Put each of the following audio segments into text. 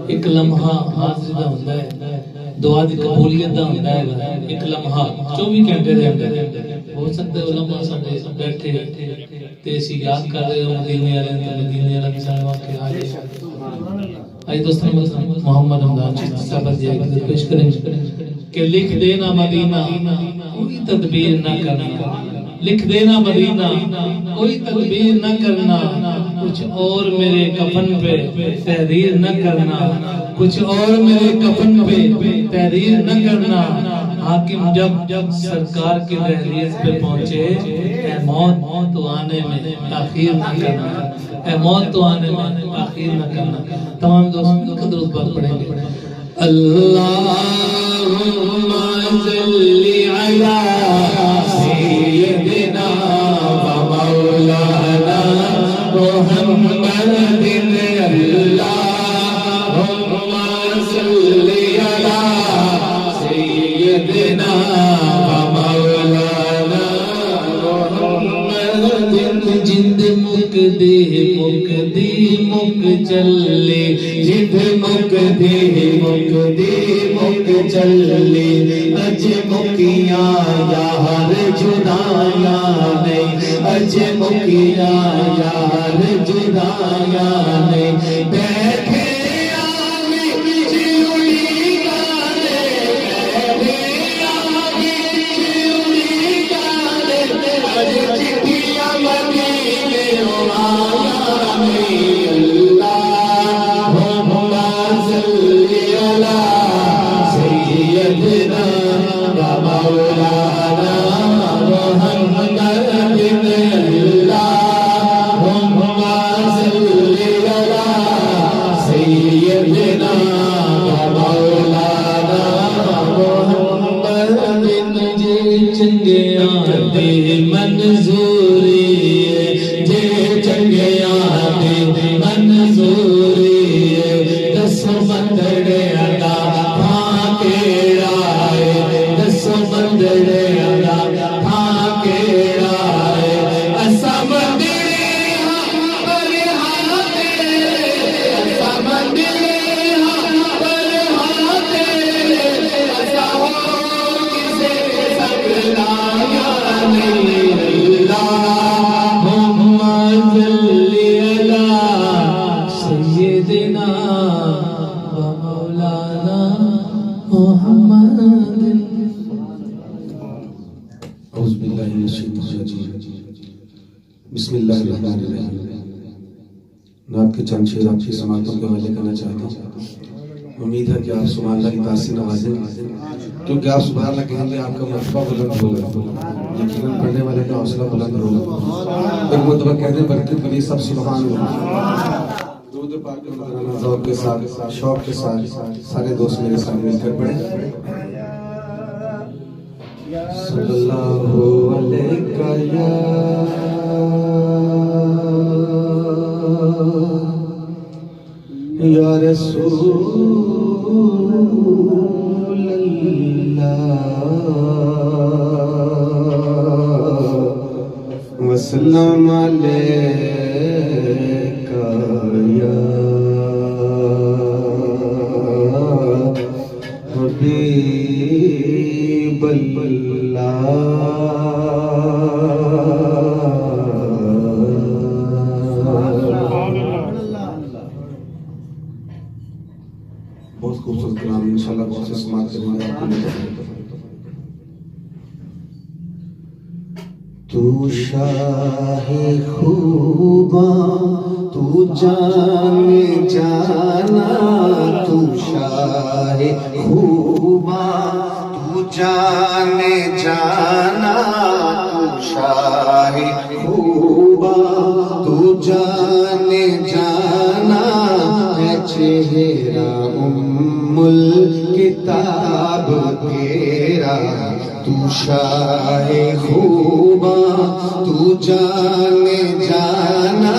ایک لمحہ حاضر دا ہوندا ہے دعا دی قبولیت دا ہوندا ہے ایک لمحہ 24 گھنٹے دے اندر ہو سکتا ہے علماء ساڈے بیٹھے تے اسی یاد کر رہے ہو مدینے والے تے مدینے والا مثال واقعہ آ جائے آئی دوستان محمد رمضان صاحب جی کی پیش کریں کہ لکھ دینا مدینہ کوئی تدبیر نہ کرنا لکھ دینا مدینہ کوئی تدبیر نہ کرنا کچھ اور میرے کفن پہ تحریر نہ کرنا کچھ اور میرے کفن پہ تحریر نہ کرنا حاکم جب سرکار کی دہلیز پہ پہنچے اے موت تو آنے میں تاخیر نہ کرنا اے موت تو آنے میں تاخیر نہ کرنا تمام دوست مل کر درود پاک پڑھیں گے اللہم صلی علی سیدنا و مولانا محمد اللہم صلی علی سیدنا و مولانا محمد جند مک چلے جد مک چلے اج مکیاں یار جدایاں نہیں اج مکیاں یار جدایاں نہیں بیٹھے بسم اللہ الرحمن الرحیم نعت کے چند شعر آپ کی سماعتوں کے حوالے کرنا چاہتا ہوں امید ہے کہ آپ سبحان اللہ کی تاثیر نوازیں کیونکہ آپ سبحان اللہ کہیں گے آپ کا مرتبہ بلند ہوگا یقیناً پڑھنے والے کا حوصلہ بلند ہوگا ایک مرتبہ کہتے ہیں برکت بلی سب سبحان اللہ درود پاک کے مدرانہ ذوق کے ساتھ شوق کے ساتھ سارے دوست میرے ساتھ مل کر پڑھیں صلی اللہ علیہ یا رسول اللہ وسلم علیکہ یا حبیب اللہ بہت خوبصورت کلام انشاءاللہ بہت سے سماعت کریں گے آپ کو تو شاہ خوباں تو جان جانا تو شاہ خوباں تو جان جانا تو شاہ خوباں تو جان جانا ہے چہرہ الکتاب تیرا تو شاہ خوباں تو جان جانا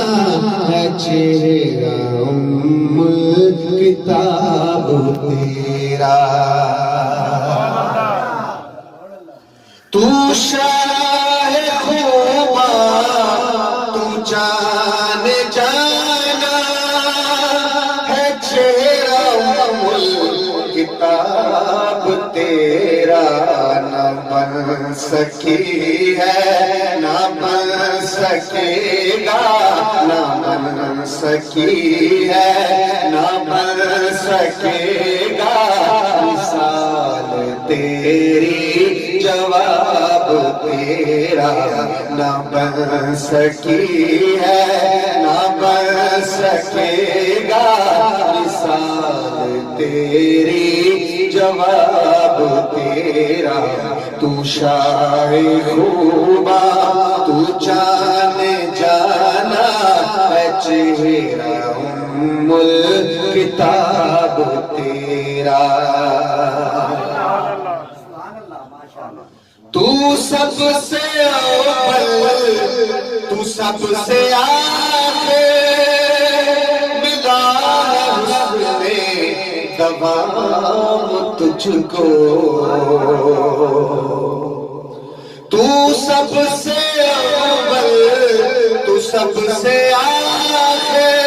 ہے چہرہ الکتاب تیرا تو شاہ خوباں تو جان جانا ہے چہرہ تیرا نہ بن سکی ہے، نہ بن سکے گا، نہ بن سکی ہے، نہ بن سکے گا، مثال تیری جواب تیرا نہ بن سکی ہے، نہ بن سکے گا، مثال تیری جواب تیرا، تو شاہ خوبا تو جان جانا ہے، چہرہ ام الکتاب تیرا، تو سب سے اول تو سب سے آخر، ملا حسن دوام تجھ کو، تو سب سے اول تو سب سے آخر،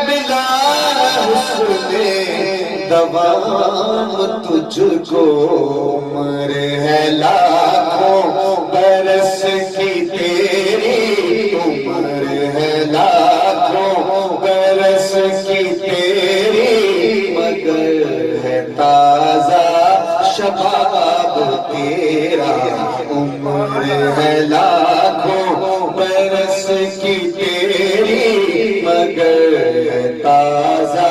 ملا حسن دوام تجھ کو، عمر ہے لاکھوں برس کی تیری، عمر ہے لاکھوں برس کی تیری، مگر ہے تازہ شباب تیرا، عمر ہے لاکھوں برس کی تیری، مگر ہے تازہ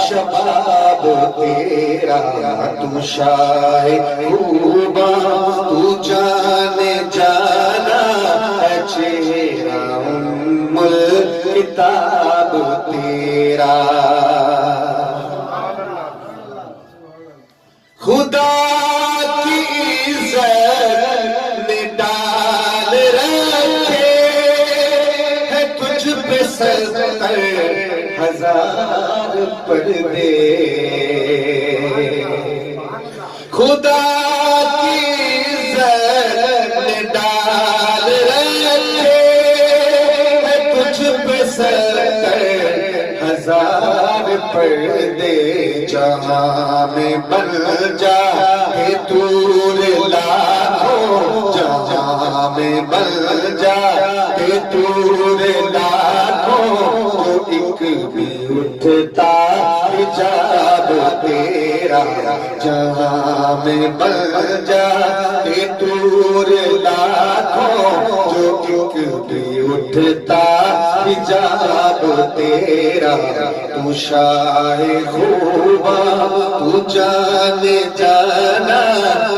شباب تیرا، تو شاہ خوبا تو جان جانا ہے، چہرہ ام الکتاب تیرا، خدا کی عزت میں ڈال رکھے ہے تجھ پہ 70,000 پردے، خدا کی عزت میں ڈال رکھے ہے تجھ پہ 70,000 پردے، جہاں میں بن جا کہ دور لاکھوں، جہاں میں بن جا کہ دور لاکھوں، ایک بھی اٹھتا حجاب تیرا، جہاں میں بن جا کہ دور لاکھوں، جو ایک بھی اٹھتا حجاب تیرا، تو شاہ خوبا تو جان جانا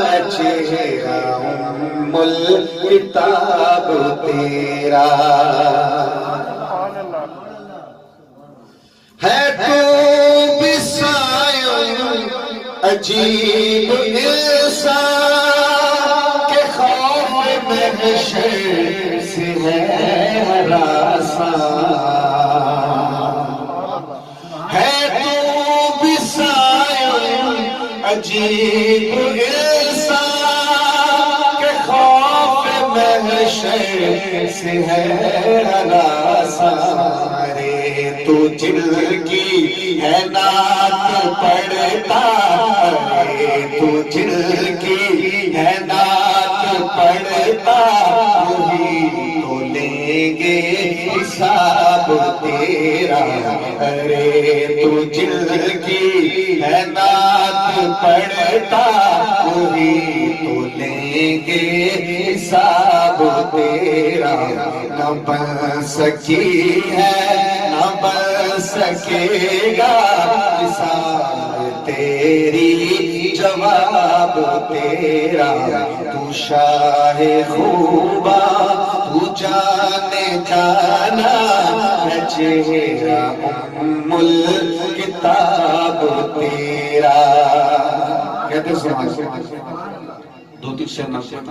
ہے، چہرہ ام الکتاب تیرا، ہے تو بھی سائن عجیب انسان کہ خوف محشر سے ہے ہراساں، ہے تو بھی سائن عجیب انسان کہ خوف محشر سے ہے ہراساں، تو جن کی ہے نعت پڑھتا، تو جن کی ہے نعت پڑھتا، وہی تو لیں گے حساب تیرا، تو جن کی ہے نعت پڑھتا، وہی تو لیں گے حساب تیرا، نہ بن سکی ہے نہ بن سکے گا، مثال تیری جواب تیرا، تو شاہ خوبا تو جان جانا ہے، چہرہ ام الکتاب تیرا، کہتے سنا دو تین شعر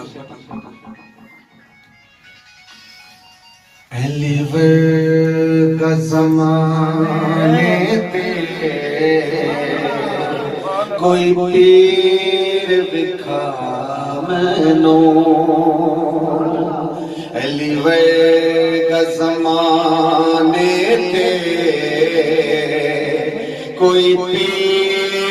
علیور کا زمانے پہ کوئی پیر بکھا مینو، علیور کا زمانے پہ کوئی پیر